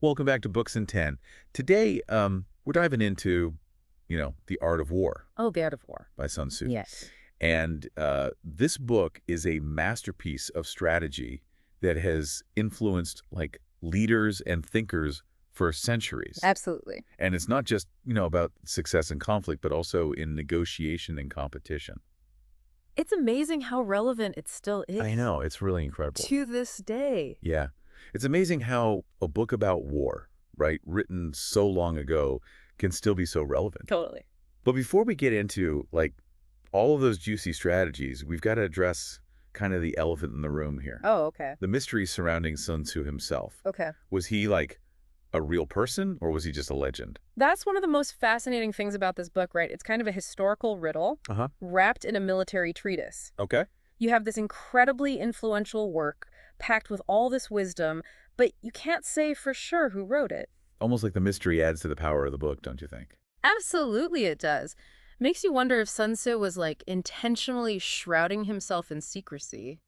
Welcome back to Books in 10. Today, we're diving into, The Art of War Oh, God of War. by Sun Tzu. Yes. And this book is a masterpiece of strategy that has influenced, leaders and thinkers for centuries. Absolutely. And it's not just, about success and conflict, but also in negotiation and competition. It's amazing how relevant it still is. I know, it's really incredible. To this day. Yeah. It's amazing how a book about war, right, written so long ago, can still be so relevant. Totally. But before we get into, all of those juicy strategies, we've got to address kind of the elephant in the room here. Oh, okay. The mystery surrounding Sun Tzu himself. Okay. Was he, a real person, or was he just a legend? That's one of the most fascinating things about this book, right? It's kind of a historical riddle wrapped in a military treatise. Okay. You have this incredibly influential work packed with all this wisdom, but you can't say for sure who wrote it. Almost like the mystery adds to the power of the book, don't you think? Absolutely it does. Makes you wonder if Sun Tzu was intentionally shrouding himself in secrecy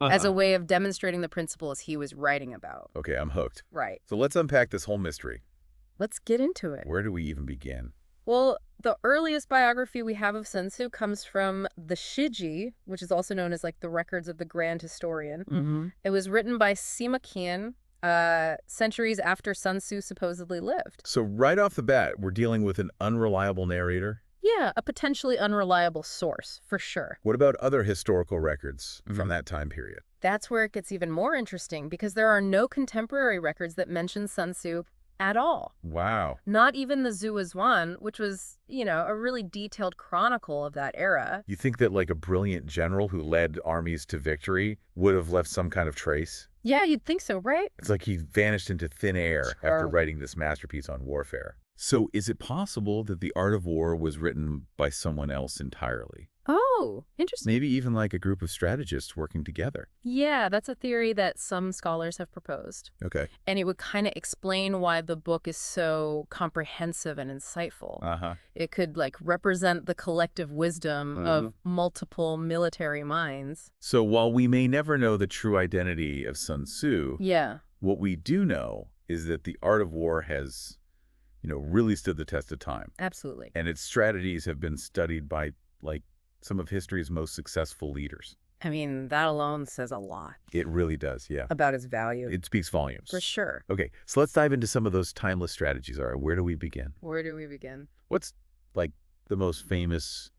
as a way of demonstrating the principles he was writing about. Okay, I'm hooked. Right. So let's unpack this whole mystery. Let's get into it. Where do we even begin? Well, the earliest biography we have of Sun Tzu comes from the Shiji, which is also known as the records of the Grand Historian. It was written by Sima Qian centuries after Sun Tzu supposedly lived. So right off the bat, we're dealing with an unreliable narrator? Yeah, a potentially unreliable source, for sure. What about other historical records from that time period? That's where it gets even more interesting, because there are no contemporary records that mention Sun Tzu at all. Wow. Not even the Tzu Wisdom, which was, a really detailed chronicle of that era. You think that a brilliant general who led armies to victory would have left some kind of trace? Yeah, you'd think so, right? It's like he vanished into thin air after writing this masterpiece on warfare. So is it possible that The Art of War was written by someone else entirely? Oh, interesting. Maybe even a group of strategists working together. Yeah, that's a theory that some scholars have proposed. Okay. And it would kind of explain why the book is so comprehensive and insightful. It could represent the collective wisdom of multiple military minds. So while we may never know the true identity of Sun Tzu, Yeah. what we do know is that The Art of War has, really stood the test of time. Absolutely. And its strategies have been studied by, some of history's most successful leaders. I mean, that alone says a lot. It really does, yeah. About its value. It speaks volumes. For sure. Okay, so let's dive into some of those timeless strategies. All right, where do we begin? Where do we begin? What's, the most famous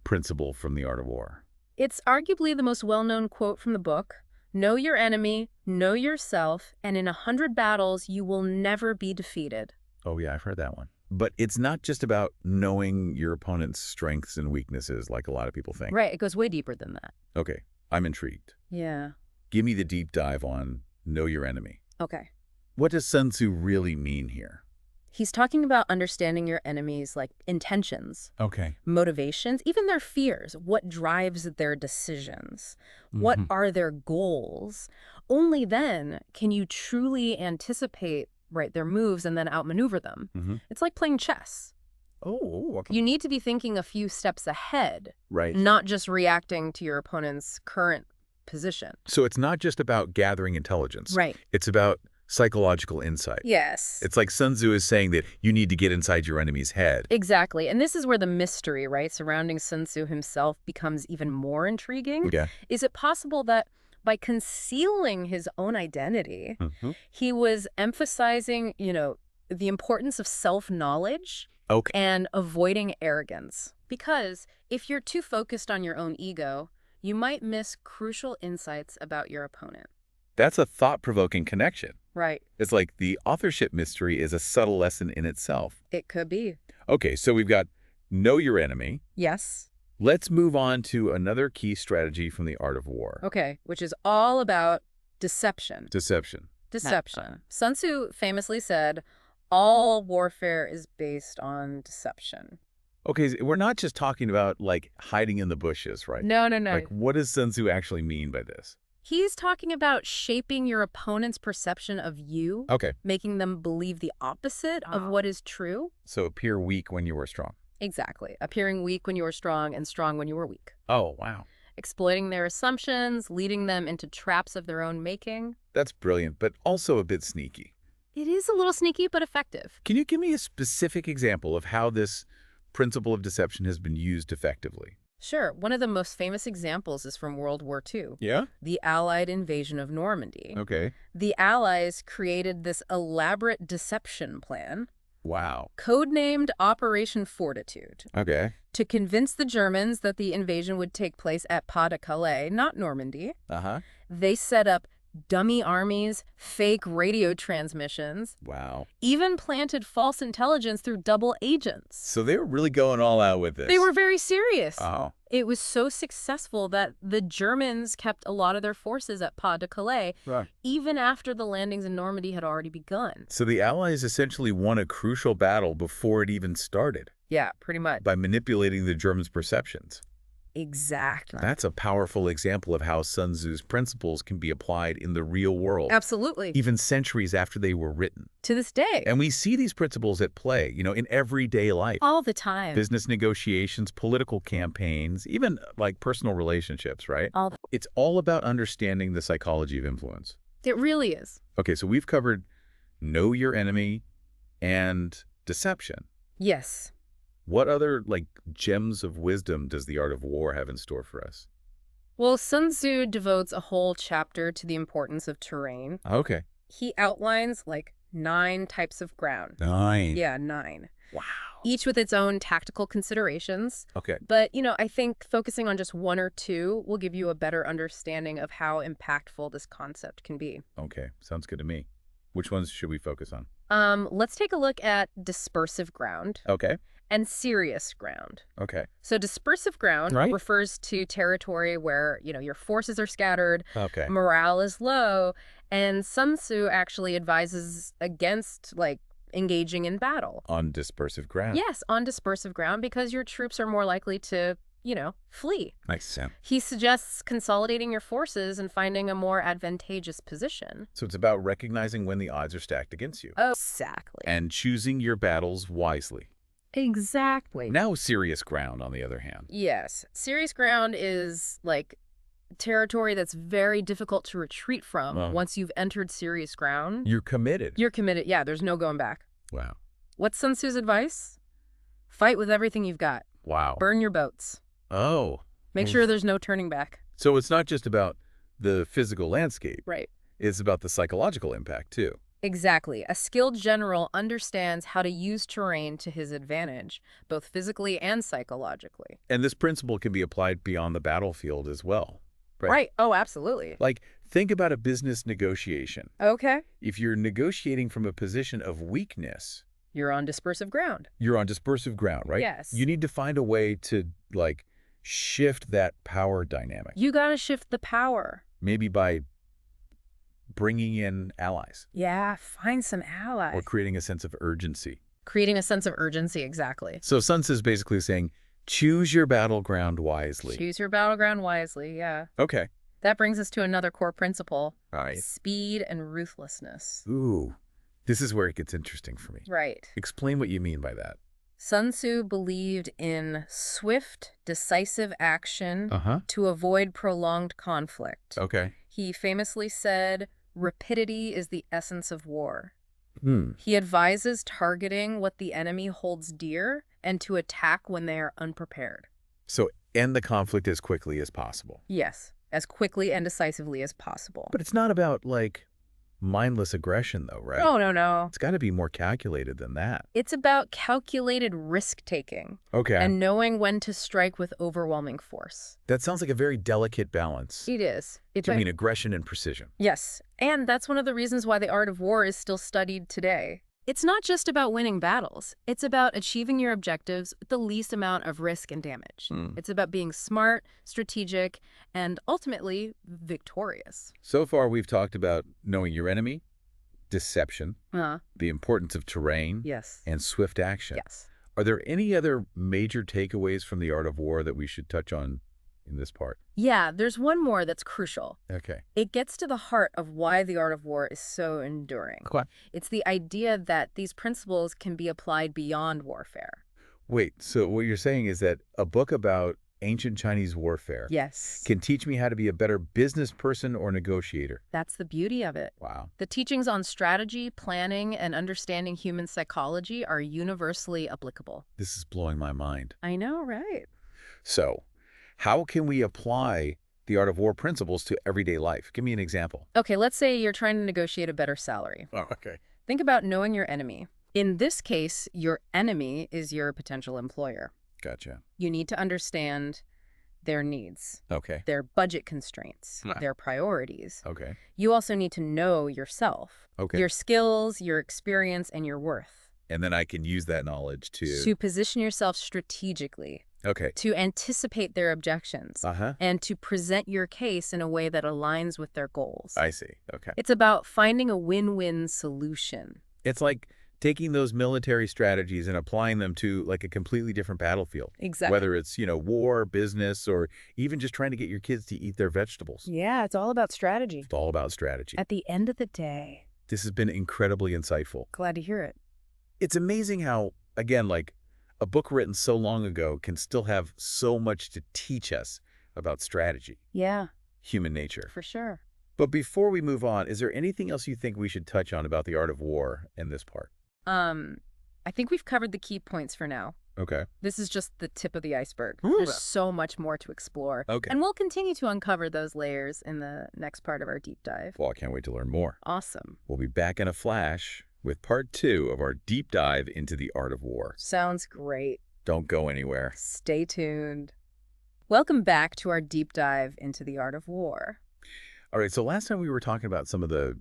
principle from The Art of War? It's arguably the most well-known quote from the book. Know your enemy, know yourself, and in 100 battles, you will never be defeated. Oh, yeah, I've heard that one. But it's not just about knowing your opponent's strengths and weaknesses like a lot of people think. Right, it goes way deeper than that. Okay, I'm intrigued. Yeah. Give me the deep dive on know your enemy. Okay. What does Sun Tzu really mean here? He's talking about understanding your enemy's intentions, Okay. motivations, even their fears. What drives their decisions? What are their goals? Only then can you truly anticipate their moves and then outmaneuver them. It's like playing chess. Oh, okay. You need to be thinking a few steps ahead, Right. not just reacting to your opponent's current position. So it's not just about gathering intelligence. Right. It's about psychological insight. Yes. It's like Sun Tzu is saying that you need to get inside your enemy's head. Exactly. And this is where the mystery, surrounding Sun Tzu himself becomes even more intriguing. Yeah. Is it possible that by concealing his own identity, he was emphasizing, the importance of self-knowledge and avoiding arrogance? Because if you're too focused on your own ego, you might miss crucial insights about your opponent. That's a thought-provoking connection. Right. It's like the authorship mystery is a subtle lesson in itself. It could be. Okay, so we've got know your enemy. Yes. Let's move on to another key strategy from The Art of War. Okay, which is all about deception. Deception. Deception. Sun Tzu famously said, all warfare is based on deception. Okay, we're not just talking about, hiding in the bushes, right? No. What does Sun Tzu actually mean by this? He's talking about shaping your opponent's perception of you, Okay. making them believe the opposite of what is true. So appear weak when you are strong. Exactly. Appearing weak when you were strong and strong when you were weak. Oh, wow. Exploiting their assumptions, leading them into traps of their own making. That's brilliant, but also a bit sneaky. It is a little sneaky, but effective. Can you give me a specific example of how this principle of deception has been used effectively? Sure, one of the most famous examples is from World War II, Yeah? the Allied invasion of Normandy. Okay. The Allies created this elaborate deception plan, Wow. codenamed Operation Fortitude, Okay. to convince the Germans that the invasion would take place at Pas de Calais, not Normandy. Uh-huh. They set up dummy armies, fake radio transmissions, Wow. even planted false intelligence through double agents. So they were really going all out with this. They were very serious. Oh. It was so successful that the Germans kept a lot of their forces at Pas de Calais, Right. even after the landings in Normandy had already begun. So the Allies essentially won a crucial battle before it even started Yeah, pretty much. by manipulating the Germans' perceptions. Exactly. That's a powerful example of how Sun Tzu's principles can be applied in the real world, Absolutely. even centuries after they were written. To this day. And we see these principles at play, in everyday life. All the time. Business negotiations, political campaigns, even like personal relationships, right? All. It's all about understanding the psychology of influence. It really is. Okay, so we've covered know your enemy and deception. Yes. What other, gems of wisdom does the art of war have in store for us? Well, Sun Tzu devotes a whole chapter to the importance of terrain. Okay. He outlines, 9 types of ground. 9. Yeah, 9. Wow. Each with its own tactical considerations. Okay. But, I think focusing on just 1 or 2 will give you a better understanding of how impactful this concept can be. Okay. Sounds good to me. Which ones should we focus on? Let's take a look at dispersive ground. Okay. And serious ground. Okay. So dispersive ground Right. refers to territory where, your forces are scattered, Okay. morale is low, and Sun Tzu actually advises against, engaging in battle. On dispersive ground. Yes, on dispersive ground, because your troops are more likely to, flee. Makes sense. He suggests consolidating your forces and finding a more advantageous position. So it's about recognizing when the odds are stacked against you. Exactly. And choosing your battles wisely. Exactly. Now serious ground, on the other hand. Yes. Serious ground is, territory that's very difficult to retreat from. Once you've entered serious ground. You're committed. You're committed. Yeah, there's no going back. Wow. What's Sun Tzu's advice? Fight with everything you've got. Wow. Burn your boats. Oh. Make sure there's no turning back. So it's not just about the physical landscape. Right. It's about the psychological impact, too. Exactly. A skilled general understands how to use terrain to his advantage, both physically and psychologically. And this principle can be applied beyond the battlefield as well. Right. Oh, absolutely. Think about a business negotiation. Okay. If you're negotiating from a position of weakness, You're on dispersive ground. you're on dispersive ground, right? Yes. You need to find a way to, shift that power dynamic. You gotta shift the power. Maybe by bringing in allies Yeah, find some allies. or creating a sense of urgency. Creating a sense of urgency, exactly. So Sun Tzu is basically saying, choose your battleground wisely. Choose your battleground wisely, yeah. Okay. That brings us to another core principle. All right. Speed and ruthlessness. Ooh, this is where it gets interesting for me. Right. Explain what you mean by that. Sun Tzu believed in swift, decisive action Uh-huh. to avoid prolonged conflict. Okay. He famously said, "Rapidity is the essence of war." Hmm. He advises targeting what the enemy holds dear and to attack when they are unprepared. So end the conflict as quickly as possible. Yes, as quickly and decisively as possible. But it's not about, mindless aggression, though, right? Oh, no. It's got to be more calculated than that. It's about calculated risk-taking Okay. and knowing when to strike with overwhelming force. That sounds like a very delicate balance. It is. It's I mean, aggression and precision. Yes, and that's one of the reasons why the art of war is still studied today. It's not just about winning battles. It's about achieving your objectives with the least amount of risk and damage. It's about being smart, strategic, and ultimately victorious. So far, we've talked about knowing your enemy, deception, Uh, the importance of terrain, yes. and swift action. Yes. Are there any other major takeaways from the art of war that we should touch on in this part? Yeah, there's one more that's crucial. Okay. It gets to the heart of why the art of war is so enduring. What? It's the idea that these principles can be applied beyond warfare. Wait, so what you're saying is that a book about ancient Chinese warfare Yes. can teach me how to be a better business person or negotiator. That's the beauty of it. Wow. The teachings on strategy, planning, and understanding human psychology are universally applicable. This is blowing my mind. I know, right? So, how can we apply the art of war principles to everyday life? Give me an example. Okay, let's say you're trying to negotiate a better salary. Oh, okay. Think about knowing your enemy. In this case, your enemy is your potential employer. Gotcha. You need to understand their needs, Okay. their budget constraints, Right. their priorities. Okay. You also need to know yourself, Okay. your skills, your experience, and your worth. And then I can use that knowledge To position yourself strategically, Okay. to anticipate their objections, Uh-huh. and to present your case in a way that aligns with their goals. I see. Okay. It's about finding a win-win solution. It's like taking those military strategies and applying them to like a completely different battlefield. Exactly. Whether it's, war, business, or even just trying to get your kids to eat their vegetables. Yeah, it's all about strategy. It's all about strategy. At the end of the day. This has been incredibly insightful. Glad to hear it. It's amazing how, again, like a book written so long ago can still have so much to teach us about strategy, Yeah, human nature. for sure. But before we move on, is there anything else you think we should touch on about the art of war in this part? I think we've covered the key points for now. Okay. This is just the tip of the iceberg. Ooh. There's so much more to explore. Okay. And we'll continue to uncover those layers in the next part of our deep dive. Well, I can't wait to learn more. Awesome. We'll be back in a flash with part 2 of our deep dive into the art of war. Sounds great. Don't go anywhere. Stay tuned. Welcome back to our deep dive into the art of war. All right, so last time we were talking about some of the,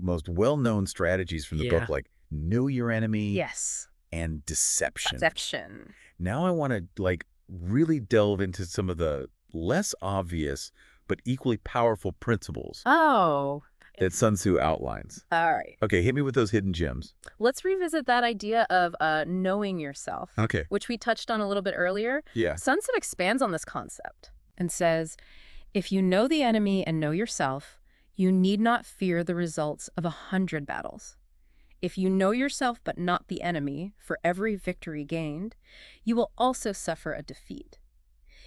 most well-known strategies from the Yeah. book, like know your enemy Yes. and deception. Deception. Now I want to really delve into some of the less obvious but equally powerful principles Oh. that Sun Tzu outlines. All right. Okay, hit me with those hidden gems. Let's revisit that idea of knowing yourself, Okay. which we touched on a little bit earlier. Yeah. Sun Tzu expands on this concept and says, if you know the enemy and know yourself, you need not fear the results of 100 battles. If you know yourself but not the enemy, for every victory gained, you will also suffer a defeat.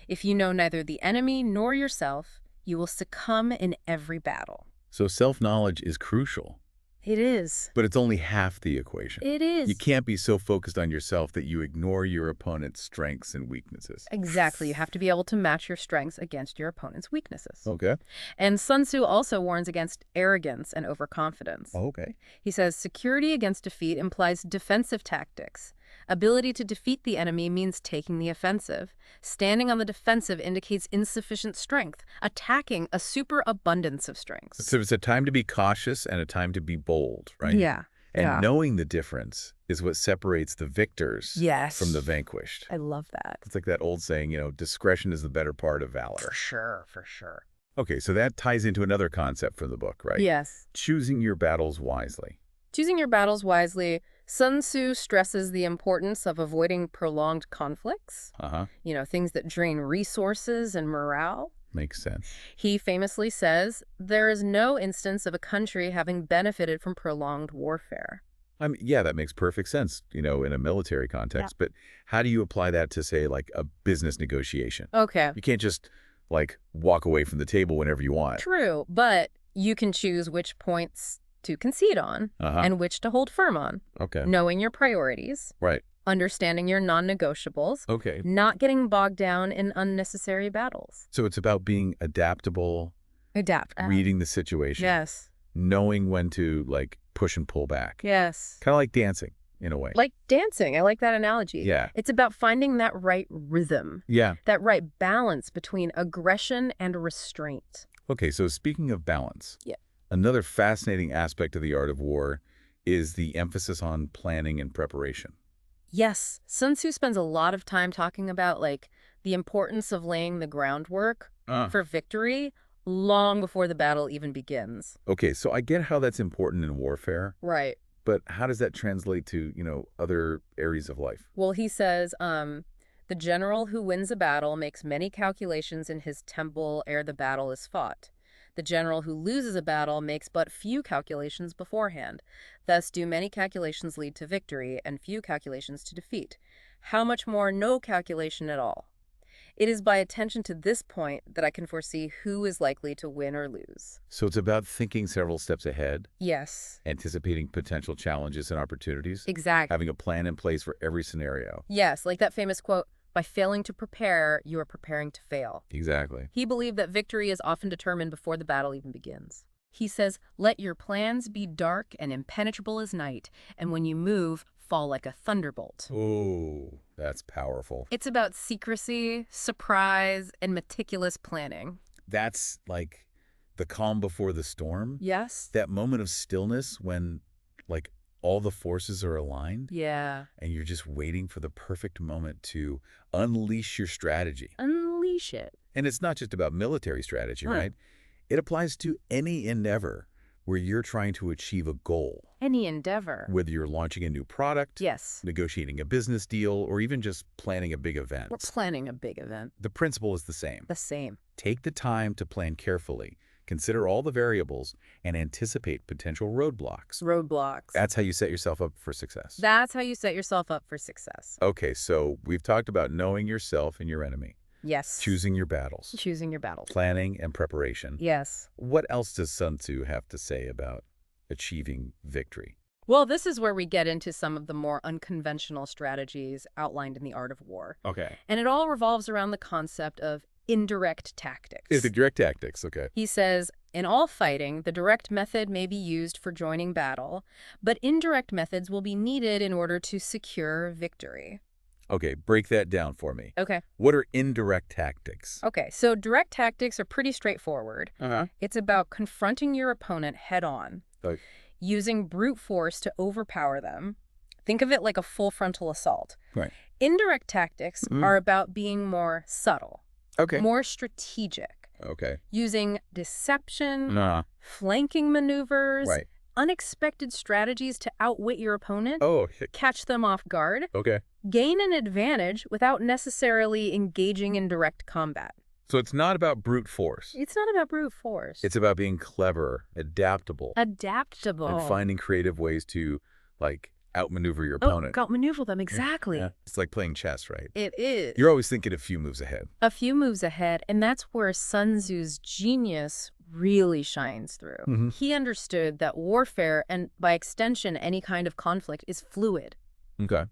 If you know neither the enemy nor yourself, you will succumb in every battle. So self-knowledge is crucial, It is. but it's only half the equation. It is. You can't be so focused on yourself that you ignore your opponent's strengths and weaknesses. Exactly. You have to be able to match your strengths against your opponent's weaknesses. Okay. And Sun Tzu also warns against arrogance and overconfidence. Okay. He says security against defeat implies defensive tactics. Ability to defeat the enemy means taking the offensive. Standing on the defensive indicates insufficient strength, attacking a superabundance of strengths. So it's a time to be cautious and a time to be bold, right? Yeah. And yeah. knowing the difference is what separates the victors Yes. from the vanquished. I love that. It's like that old saying, discretion is the better part of valor. For sure, for sure. Okay, so that ties into another concept from the book, right? Yes. Choosing your battles wisely. Choosing your battles wisely, Sun Tzu stresses the importance of avoiding prolonged conflicts, Uh-huh. Things that drain resources and morale. Makes sense. He famously says, there is no instance of a country having benefited from prolonged warfare. Yeah, that makes perfect sense, in a military context. But how do you apply that to, say, like a business negotiation? Okay. You can't just, walk away from the table whenever you want. True, but you can choose which points to concede on Uh-huh. and which to hold firm on, Okay. knowing your priorities, Right. understanding your non-negotiables, Okay. not getting bogged down in unnecessary battles. So it's about being adaptable, Adapt. reading the situation, Yes. knowing when to, push and pull back. Yes. Kind of like dancing, in a way. Like dancing. I like that analogy. Yeah. It's about finding that right rhythm, Yeah. that right balance between aggression and restraint. Okay, so speaking of balance, Yeah. another fascinating aspect of the art of war is the emphasis on planning and preparation. Yes. Sun Tzu spends a lot of time talking about, the importance of laying the groundwork for victory long before the battle even begins. Okay, so I get how that's important in warfare, Right. but how does that translate to, other areas of life? Well, he says, the general who wins a battle makes many calculations in his temple ere the battle is fought. The general who loses a battle makes but few calculations beforehand. Thus do many calculations lead to victory and few calculations to defeat. How much more no calculation at all? It is by attention to this point that I can foresee who is likely to win or lose. So it's about thinking several steps ahead, Yes. anticipating potential challenges and opportunities, Exactly. having a plan in place for every scenario. Yes, like that famous quote, by failing to prepare, you are preparing to fail. Exactly. He believed that victory is often determined before the battle even begins. He says, let your plans be dark and impenetrable as night, and when you move, fall like a thunderbolt. Oh, that's powerful. It's about secrecy, surprise, and meticulous planning. That's like the calm before the storm. Yes? That moment of stillness when, like, all the forces are aligned. Yeah. And you're just waiting for the perfect moment to unleash your strategy. Unleash it. And it's not just about military strategy, right? It applies to any endeavor where you're trying to achieve a goal. Any endeavor. Whether you're launching a new product, Yes. negotiating a business deal, or even just planning a big event. We're planning a big event. The principle is the same. The same. Take the time to plan carefully, consider all the variables, and anticipate potential roadblocks. Roadblocks. That's how you set yourself up for success. That's how you set yourself up for success. Okay, so we've talked about knowing yourself and your enemy. Yes. Choosing your battles. Choosing your battles. Planning and preparation. Yes. What else does Sun Tzu have to say about achieving victory? Well, this is where we get into some of the more unconventional strategies outlined in The Art of War. Okay. And it all revolves around the concept of indirect tactics. It's the direct tactics, okay. He says, in all fighting, the direct method may be used for joining battle, but indirect methods will be needed in order to secure victory. Okay, break that down for me. Okay. What are indirect tactics? Okay, so direct tactics are pretty straightforward. It's about confronting your opponent head on, using brute force to overpower them. Think of it like a full frontal assault. Right. Indirect tactics are about being more subtle, more strategic, using deception, flanking maneuvers, unexpected strategies to outwit your opponent, catch them off guard, gain an advantage without necessarily engaging in direct combat. So it's not about brute force. It's not about brute force. It's about being clever, adaptable. Adaptable. And finding creative ways to, like, outmaneuver your opponent. Outmaneuver them, exactly. Yeah. It's like playing chess, right? It is. You're always thinking a few moves ahead. A few moves ahead, and that's where Sun Tzu's genius really shines through. He understood that warfare, and by extension any kind of conflict, is fluid.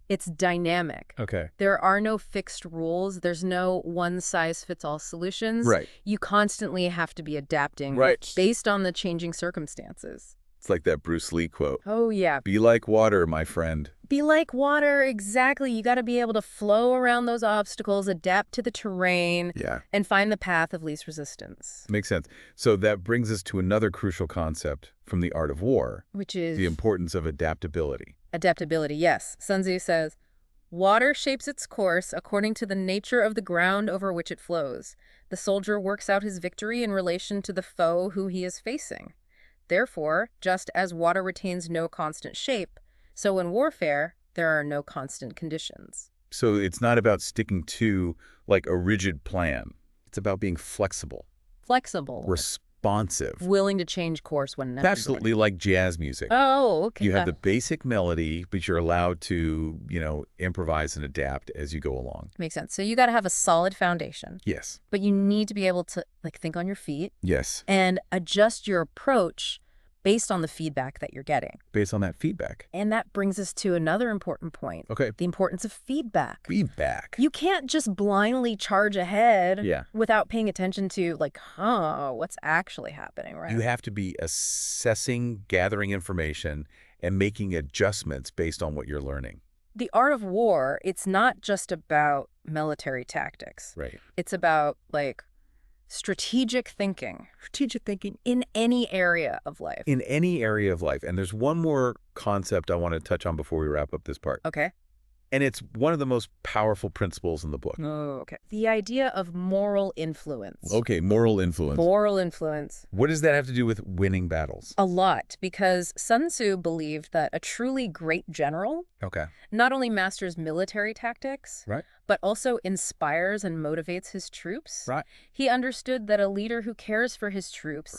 It's dynamic. There are no fixed rules. There's no one-size-fits-all solutions. You constantly have to be adapting based on the changing circumstances. It's like that Bruce Lee quote. Oh, yeah. Be like water, my friend. Be like water, exactly. You got to be able to flow around those obstacles, adapt to the terrain, and find the path of least resistance. Makes sense. So that brings us to another crucial concept from The Art of War, which is the importance of adaptability. Adaptability, yes. Sun Tzu says, water shapes its course according to the nature of the ground over which it flows. The soldier works out his victory in relation to the foe who he is facing. Therefore, just as water retains no constant shape, so in warfare, there are no constant conditions. So it's not about sticking to, like, a rigid plan. It's about being flexible. Flexible. Responsive. Willing to change course when necessary. Absolutely like jazz music. Oh, okay. You have the basic melody, but you're allowed to, improvise and adapt as you go along. Makes sense. So you got to have a solid foundation. Yes. But you need to be able to, think on your feet. Yes. And adjust your approach based on the feedback that you're getting. Based on that feedback. And that brings us to another important point. Okay. The importance of feedback. Feedback. You can't just blindly charge ahead without paying attention to, what's actually happening, right? You have to be assessing, gathering information, and making adjustments based on what you're learning. The Art of War, it's not just about military tactics. Right. It's about, strategic thinking. Strategic thinking in any area of life. In any area of life. And there's one more concept I want to touch on before we wrap up this part. Okay. And it's one of the most powerful principles in the book. Oh, okay. The idea of moral influence. Okay, moral influence. Moral influence. What does that have to do with winning battles? A lot, because Sun Tzu believed that a truly great general not only masters military tactics, but also inspires and motivates his troops. He understood that a leader who cares for his troops,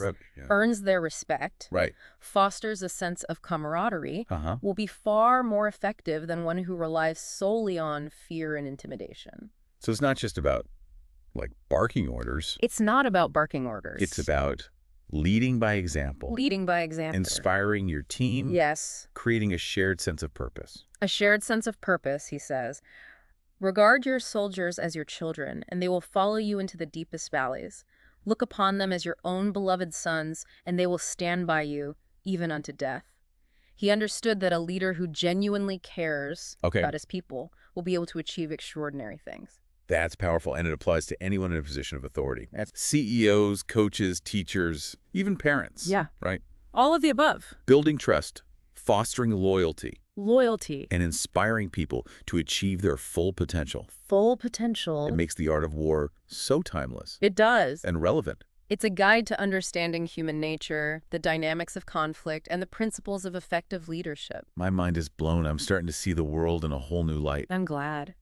earns their respect, fosters a sense of camaraderie, will be far more effective than one who relies solely on fear and intimidation. So it's not just about like barking orders. It's not about barking orders. It's about leading by example. Leading by example. Inspiring your team. Yes. Creating a shared sense of purpose. A shared sense of purpose, he says. Regard your soldiers as your children, and they will follow you into the deepest valleys. Look upon them as your own beloved sons, and they will stand by you, even unto death. He understood that a leader who genuinely cares about his people will be able to achieve extraordinary things. That's powerful, and it applies to anyone in a position of authority. That's CEOs, coaches, teachers, even parents. Yeah. Right? All of the above. Building trust, fostering loyalty. Loyalty. And inspiring people to achieve their full potential. Full potential. It makes the art of war so timeless. It does. And relevant. It's a guide to understanding human nature, the dynamics of conflict, and the principles of effective leadership. My mind is blown. I'm starting to see the world in a whole new light. I'm glad.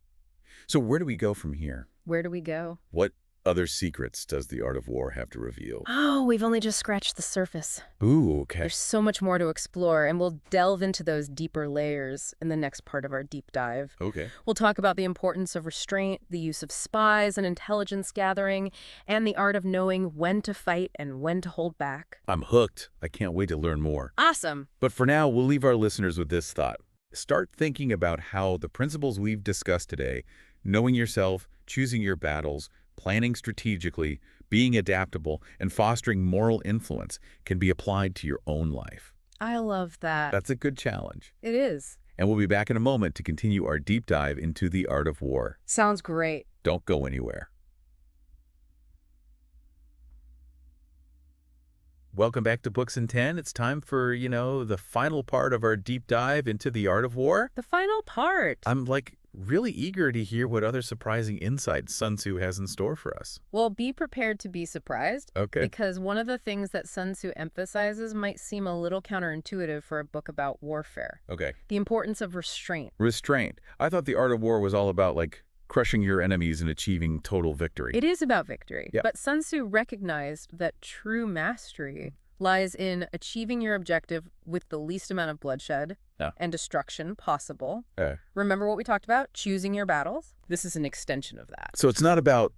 So where do we go from here? Where do we go? What other secrets does the art of war have to reveal? Oh, we've only just scratched the surface. Ooh, okay. There's so much more to explore, and we'll delve into those deeper layers in the next part of our deep dive. Okay. We'll talk about the importance of restraint, the use of spies and intelligence gathering, and the art of knowing when to fight and when to hold back. I'm hooked. I can't wait to learn more. Awesome. But for now, we'll leave our listeners with this thought. Start thinking about how the principles we've discussed today, knowing yourself, choosing your battles, planning strategically, being adaptable, and fostering moral influence can be applied to your own life. I love that. That's a good challenge. It is. And we'll be back in a moment to continue our deep dive into the art of war. Sounds great. Don't go anywhere. Welcome back to Books in 10. It's time for, the final part of our deep dive into the art of war. The final part. I'm really eager to hear what other surprising insights Sun Tzu has in store for us. Well, be prepared to be surprised. Okay. Because one of the things that Sun Tzu emphasizes might seem a little counterintuitive for a book about warfare. Okay. The importance of restraint. Restraint. I thought the art of war was all about, crushing your enemies and achieving total victory. It is about victory. Yep. But Sun Tzu recognized that true mastery lies in achieving your objective with the least amount of bloodshed and destruction possible. Remember what we talked about? Choosing your battles? This is an extension of that. So it's not about,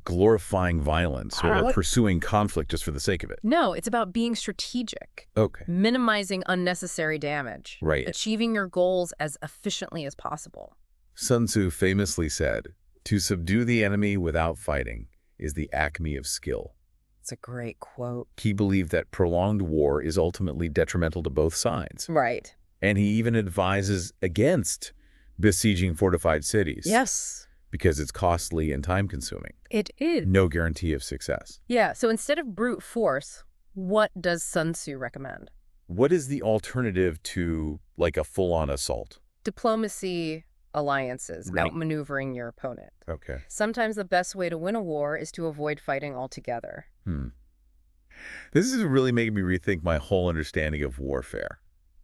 glorifying violence or pursuing conflict just for the sake of it. No, it's about being strategic. Okay. Minimizing unnecessary damage. Right. Achieving your goals as efficiently as possible. Sun Tzu famously said, "To subdue the enemy without fighting is the acme of skill." It's a great quote. He believed that prolonged war is ultimately detrimental to both sides. Right. And he even advises against besieging fortified cities. Yes. Because it's costly and time-consuming. It is. No guarantee of success. Yeah, so instead of brute force, what does Sun Tzu recommend? What is the alternative to, a full-on assault? Diplomacy, alliances, Right. outmaneuvering your opponent. Okay. Sometimes the best way to win a war is to avoid fighting altogether. This is really making me rethink my whole understanding of warfare.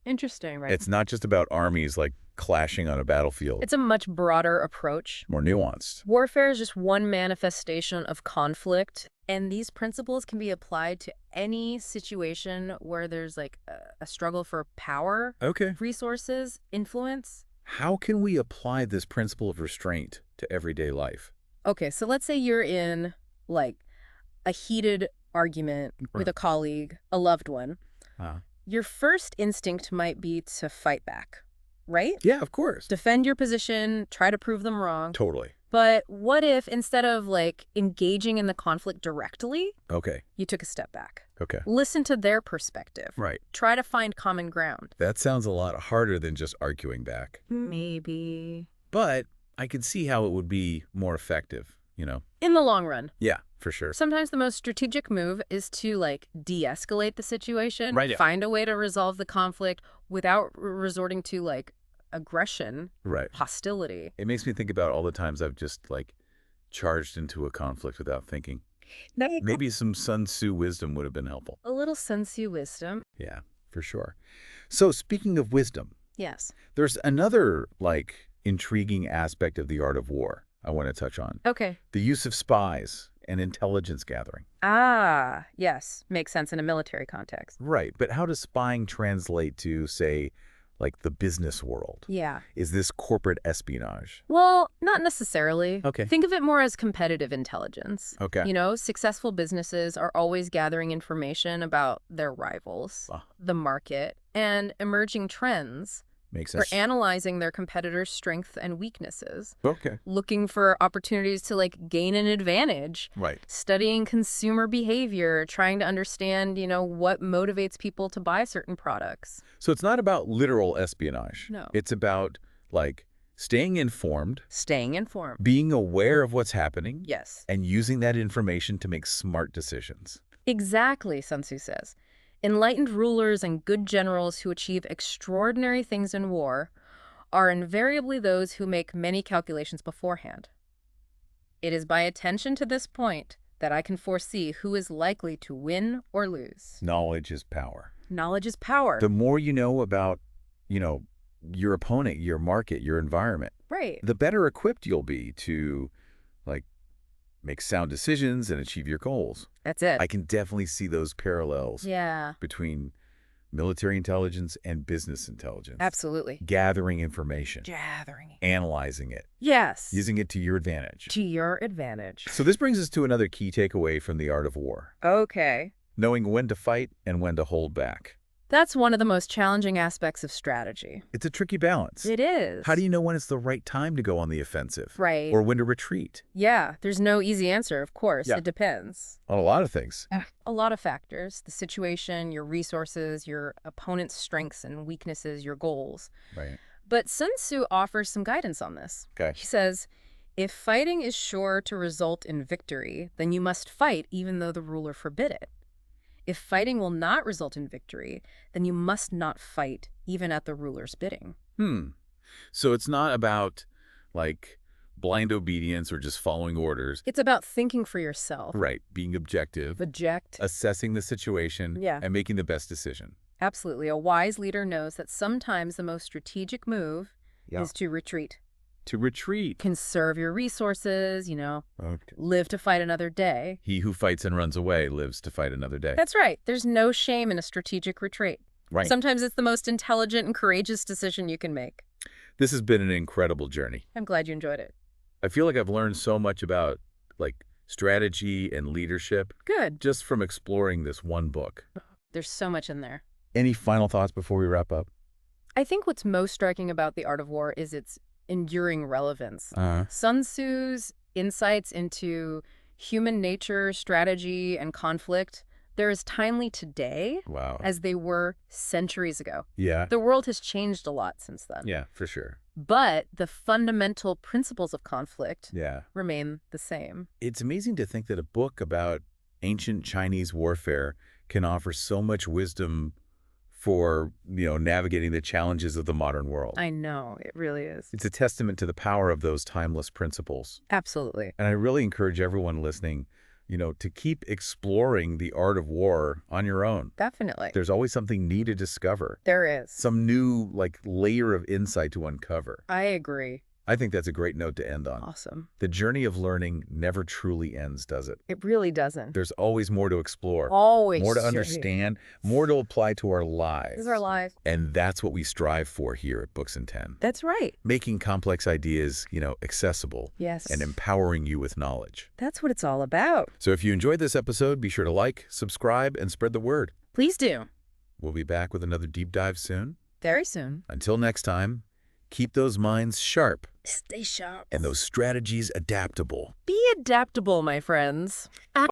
Interesting, right? It's not just about armies, clashing on a battlefield. It's a much broader approach. More nuanced. Warfare is just one manifestation of conflict, and these principles can be applied to any situation where there's a struggle for power, Okay. resources, influence. How can we apply this principle of restraint to everyday life? Okay, so let's say you're in a heated argument with a colleague, a loved one. Your first instinct might be to fight back, right? Yeah, of course. Defend your position, try to prove them wrong. Totally. But what if instead of engaging in the conflict directly, Okay. you took a step back? Okay. Listen to their perspective. Right. Try to find common ground. That sounds a lot harder than just arguing back. Maybe. But I could see how it would be more effective, In the long run. Yeah, for sure. Sometimes the most strategic move is to de-escalate the situation, Right, yeah. Find a way to resolve the conflict without resorting to aggression, Right. hostility. It makes me think about all the times I've just charged into a conflict without thinking. Maybe some Sun Tzu wisdom would have been helpful. A little Sun Tzu wisdom. Yeah, for sure. So speaking of wisdom, Yes. there's another intriguing aspect of the art of war I want to touch on. Okay. The use of spies and intelligence gathering. Ah, yes. Makes sense in a military context. Right, but how does spying translate to, say, like the business world? Yeah. Is this corporate espionage? Well, not necessarily. Okay. Think of it more as competitive intelligence. Okay. You know, successful businesses are always gathering information about their rivals, the market, and emerging trends. Makes For sense. analyzing their competitors' strengths and weaknesses. Okay. Looking for opportunities to, like, gain an advantage. Right. Studying consumer behavior, trying to understand, you know, what motivates people to buy certain products. So it's not about literal espionage. No. It's about, like, staying informed, Staying informed. being aware of what's happening, Yes. and using that information to make smart decisions. Exactly, Sun Tzu says. Enlightened rulers and good generals who achieve extraordinary things in war are invariably those who make many calculations beforehand. It is by attention to this point that I can foresee who is likely to win or lose. Knowledge is power. Knowledge is power. The more you know about, your opponent, your market, your environment, Right. the better equipped you'll be to, like, make sound decisions and achieve your goals. That's it. I can definitely see those parallels Yeah. between military intelligence and business intelligence. Absolutely. Gathering information, Gathering. analyzing it, Yes. using it to your advantage. To your advantage. So this brings us to another key takeaway from the art of war. Okay. Knowing when to fight and when to hold back. That's one of the most challenging aspects of strategy. It's a tricky balance. It is. How do you know when it's the right time to go on the offensive? Right. Or when to retreat? Yeah, there's no easy answer, of course. Yeah. It depends. On a lot of things. A lot of factors. The situation, your resources, your opponent's strengths and weaknesses, your goals. Right. But Sun Tzu offers some guidance on this. Okay. He says, if fighting is sure to result in victory, then you must fight even though the ruler forbid it. If fighting will not result in victory, then you must not fight, even at the ruler's bidding. So it's not about, like, blind obedience or just following orders. It's about thinking for yourself. Right. Being objective, Object. assessing the situation, Yeah. and making the best decision. Absolutely. A wise leader knows that sometimes the most strategic move is to retreat. To retreat. Conserve your resources, Okay. live to fight another day. He who fights and runs away lives to fight another day. That's right. There's no shame in a strategic retreat. Right. Sometimes it's the most intelligent and courageous decision you can make. This has been an incredible journey. I'm glad you enjoyed it. I feel like I've learned so much about, like, strategy and leadership Good. just from exploring this one book. There's so much in there. Any final thoughts before we wrap up? I think what's most striking about The Art of War is its enduring relevance. Uh-huh. Sun Tzu's insights into human nature, strategy, and conflict, they're as timely today Wow. as they were centuries ago. Yeah. The world has changed a lot since then. Yeah, for sure. But the fundamental principles of conflict Yeah. remain the same. It's amazing to think that a book about ancient Chinese warfare can offer so much wisdom for, navigating the challenges of the modern world. I know, it really is. It's a testament to the power of those timeless principles. Absolutely. And I really encourage everyone listening, to keep exploring the art of war on your own. Definitely. There's always something new to discover, There is. some new, like, layer of insight to uncover. I agree. I think that's a great note to end on. Awesome. The journey of learning never truly ends, does it? It really doesn't. There's always more to explore, Always. more to understand, more to apply to our lives. This is our life. And that's what we strive for here at Books in 10. That's right. Making complex ideas, accessible Yes. and empowering you with knowledge. That's what it's all about. So if you enjoyed this episode, be sure to like, subscribe, and spread the word. Please do. We'll be back with another deep dive soon. Very soon. Until next time, keep those minds sharp Stay sharp. and those strategies adaptable. Be adaptable, my friends.